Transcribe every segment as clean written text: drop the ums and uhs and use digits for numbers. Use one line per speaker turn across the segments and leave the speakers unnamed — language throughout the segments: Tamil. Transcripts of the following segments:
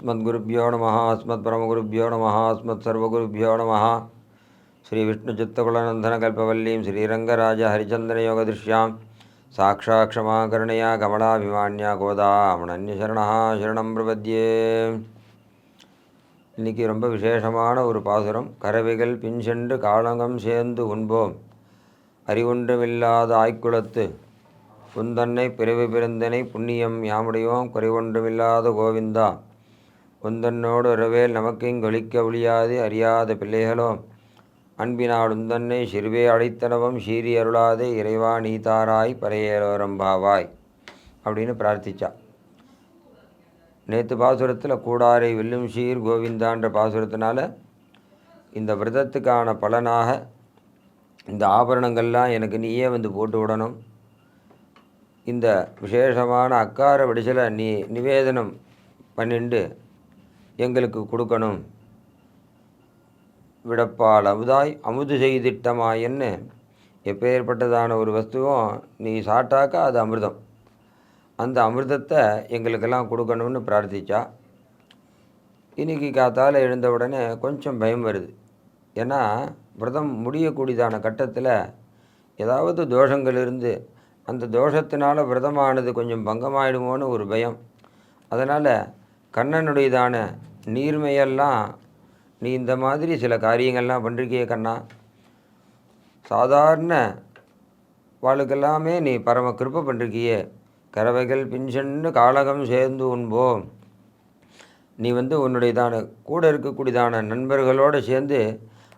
अस्मद्गुरुभ्यो नमः अस्मत्परमगुरुभ्यो नमः अस्मत्सर्वगुरुभ्यो नमः श्रीविष्णुचित्तकुलनन्दनकल्पवल्लीं श्रीरङ्गराजहरिचन्दनयोगदृश्यां साक्षाक्षमाकर्णया कमलाभिमान्या गोदामणन्यशरणः शरणं प्रपद्ये. இன்றைக்கி ரொம்ப விசேஷமான ஒரு பாசுரம். கரவைகள் பின் சென்று காலகம் சேர்ந்து உண்போம் அறிவொன்றுமில்லாத ஆய்க்குளத்து உந்தன்னை பிறவி பிறந்தனை புண்ணியம் யாமுடையோம் குறைவொன்றுமில்லாத கோவிந்தா உந்தன்னோடு இரவேல் நமக்கிங்கொழிக்க ஒழியாது அறியாத பிள்ளைகளோ அன்பினால் உந்தன்னை சிறுவே அழைத்தனவும் சீரி அருளாதே இறைவா நீதாராய் பரையேலோரம்பாவாய் அப்படின்னு பிரார்த்திச்சா. நேற்று பாசுரத்தில் கூடாரை வெல்லும் சீர் கோவிந்தான்ற பாசுரத்தினால இந்த விரதத்துக்கான பலனாக இந்த ஆபரணங்கள்லாம் எனக்கு நீயே வந்து போட்டு விடணும், இந்த விசேஷமான அக்கார வடிசலை நீ நிவேதனம் பண்ணிண்டு எங்களுக்கு கொடுக்கணும், விடப்பால் அமுதாய் அமுது செய்திட்டமாயன்னு எப்பேற்பட்டதான ஒரு வஸ்துவும் நீ சாப்பிட்டாக்கா அது அமிர்தம், அந்த அமிர்தத்தை எங்களுக்கெல்லாம் கொடுக்கணும்னு பிரார்த்திச்சா. இன்றைக்கி காத்தால் எழுந்த உடனே கொஞ்சம் பயம் வருது. ஏன்னா விரதம் முடியக்கூடியதான கட்டத்தில் ஏதாவது தோஷங்கள் இருந்து அந்த தோஷத்தினால் விரதமானது கொஞ்சம் பங்கமாயிடுமோன்னு ஒரு பயம். அதனால் கண்ணனுடையதான நீர்மையெல்லாம் நீ இந்த மாதிரி சில காரியங்கள்லாம் பண்ணிருக்கிய கண்ணா, சாதாரண வாழ்க்கெல்லாமே நீ பரம கிருப்பை பண்ணிருக்கியே. கறவைகள் பின்சென்று காலகம் சேர்ந்து உண்போம், நீ வந்து உன்னுடையதான கூட இருக்கக்கூடியதான நண்பர்களோடு சேர்ந்து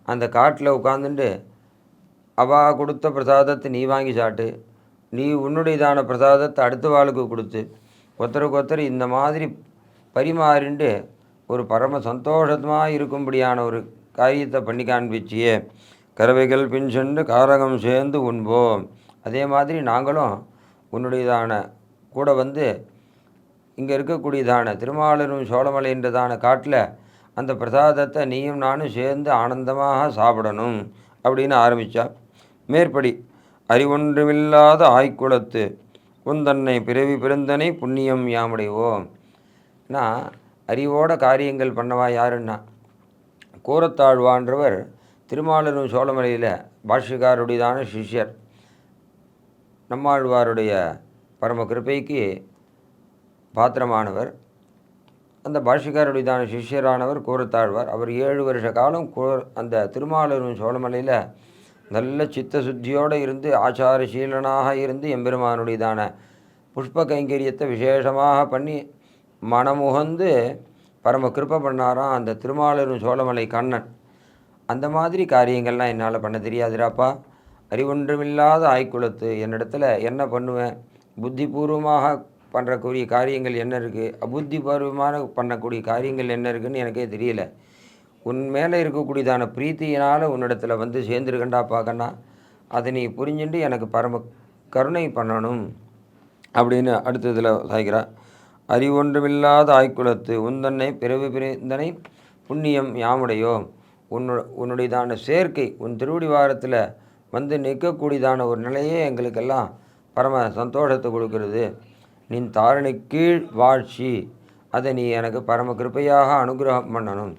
அந்த காட்டில் உட்காந்துட்டு அவா கொடுத்த பிரசாதத்தை நீ வாங்கி சாப்பிட்டு நீ உன்னுடையதான பிரசாதத்தை அடுத்த வாளுக்கு கொடுத்து ஒருத்தருக்கு ஒருத்தர் இந்த மாதிரி பரிமாறிண்டு ஒரு பரம சந்தோஷமாக இருக்கும்படியான ஒரு காரியத்தை பண்ணி காண்பிச்சியே. கறவைகள் பின் சென்று காரகம் சேர்ந்து உண்போம், அதே மாதிரி நாங்களும் உன்னுடையதான கூட வந்து இங்கே இருக்கக்கூடியதான திருமாலரும் சோழமலைன்றதான காட்டில் அந்த பிரசாதத்தை நீயும் நானும் சேர்ந்து ஆனந்தமாக சாப்பிடணும் அப்படின்னு ஆரம்பித்தா. மேற்படி அறிவொன்றுமில்லாத ஆய்க்குளத்து உந்தன்னை பிறவி பிறந்தனை புண்ணியம் யாமுடைவோம். நான் அறிவோட காரியங்கள் பண்ணவா யாருன்னா கூரத்தாழ்வான்றவர் திருமாலரும் சோழமலையில் பாஷ்யக்காருடையதான சிஷ்யர், நம்மாழ்வாருடைய பரம கிருப்பைக்கு பாத்திரமானவர். அந்த பாஷ்யக்காருடையதான சிஷ்யரானவர் கூரத்தாழ்வார். அவர் 7 வருஷ காலம் அந்த திருமாலரும் சோழமலையில் நல்ல சித்த சுத்தியோடு இருந்து ஆச்சாரசீலனாக இருந்து எம்பெருமானுடையதான புஷ்ப கைங்கரியத்தை விசேஷமாக பண்ணி மனமுகந்து பரம கிருப்பை பண்ணாராம் அந்த திருமாலரும் சோழமலை கண்ணன். அந்த மாதிரி காரியங்கள்லாம் என்னால் பண்ண தெரியாதுராப்பா. அறிவொன்றுமில்லாத ஆய்க்குளத்து என்னிடத்துல என்ன பண்ணுவேன், புத்திபூர்வமாக பண்ணுறக்கூடிய காரியங்கள் என்ன இருக்குது, அபுத்திபூர்வமான பண்ணக்கூடிய காரியங்கள் என்ன இருக்குதுன்னு எனக்கே தெரியல. உன் மேலே இருக்கக்கூடியதான பிரீத்தியினால் உன்னிடத்தில் வந்து சேர்ந்துருக்கண்டாப்பா கண்ணா, அதை நீ புரிஞ்சுட்டு எனக்கு பரம கருணை பண்ணணும் அப்படின்னு அடுத்ததில் சாய்கிறா. அறிவொன்றுமில்லாத ஆய்க்குளத்து உந்தன்னை பிறவி பிறந்தனை புண்ணியம் யாமுடையோம். உன்னுடையதான சேர்க்கை உன் திருவடி வாரத்தில் வந்து நிற்கக்கூடியதான ஒரு நிலையே எங்களுக்கெல்லாம் பரம சந்தோஷத்தை கொடுக்கிறது. நின் தாரணை கீழ் வாழ்ச்சி, அதை நீ எனக்கு பரம கிருப்பையாக அனுகிரகம் பண்ணணும்.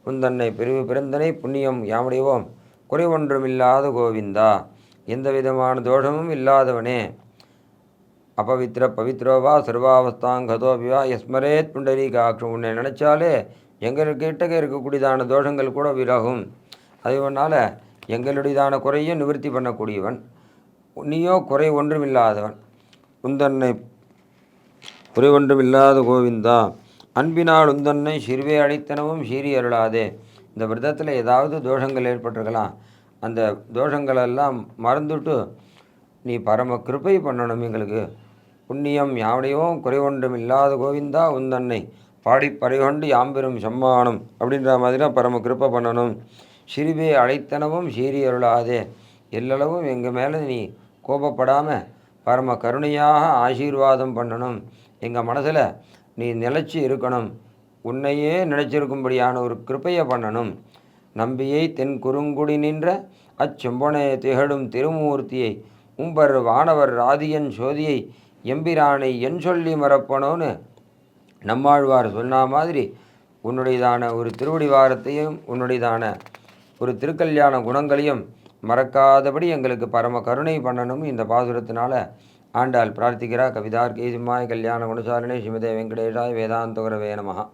உந்தன்னை பிறவி பிறந்தனை புண்ணியம் யாமுடையோம் குறைவொன்றுமில்லாத கோவிந்தா, எந்த விதமான தோஷமும் இல்லாதவனே. அபவித்ர பவித்ரோவா சர்வாவஸ்தாங்கதோபிவா எஸ்மரேத் புண்டரீகாட்சம், உன்னை நினச்சாலே எங்கள்கிட்ட இருக்கக்கூடியதான தோஷங்கள் கூட விலகும். அதனால் எங்களுடையதான குறையும் நிவர்த்தி பண்ணக்கூடியவன் நீயோ குறை ஒன்றுமில்லாதவன். உந்தன்னை குறை ஒன்றுமில்லாத கோவிந்தா அன்பினால் உந்தன்னை சிறுவே அழைத்தனவும் சீரி அருளாதே. இந்த விரதத்தில் ஏதாவது தோஷங்கள் ஏற்பட்டிருக்கலாம், அந்த தோஷங்களெல்லாம் மறந்துட்டு நீ பரம கிருப்பை பண்ணணும் எங்களுக்கு. புண்ணியம் யாவுடையோம் குறை ஒன்றும் இல்லாத கோவிந்தா உந்தன்னை பாடிப்பறைகொண்டு யாம்பெரும் சம்மானம் அப்படின்ற மாதிரி தான் பரம கிருப்பை பண்ணணும். சிறுவே அழைத்தனவும் சீரி அருளாதே, எல்லளவும் எங்கள் மேலே நீ கோபப்படாமல் பரம கருணையாக ஆசீர்வாதம் பண்ணணும். எங்கள் மனசில் நீ நிலச்சி இருக்கணும், உன்னையே நினைச்சிருக்கும்படியான ஒரு கிருப்பையை பண்ணணும். நம்பியை தென் குறுங்குடி நின்ற அச்செம்பொனை திகழும் திருமூர்த்தியை உம்பர் வானவர் ராதியன் சோதியை எம்பிரானை என் சொல்லி மறப்பனோன்னு நம்மாழ்வார் சொன்ன மாதிரி உன்னுடையதான ஒரு திருவடிவாரத்தையும் உன்னுடையதான ஒரு திருக்கல்யாண குணங்களையும் மறக்காதபடி எங்களுக்கு பரம கருணை பண்ணணும் இந்த பாசுரத்தினால ஆண்டாள் பிரார்த்திக்கிறா. கவிதார்க்கீசிம்மாய் கல்யாண குணசாலினே ஸ்ரீமதே வெங்கடேஷாய் வேதாந்தகுரவே நமஹ.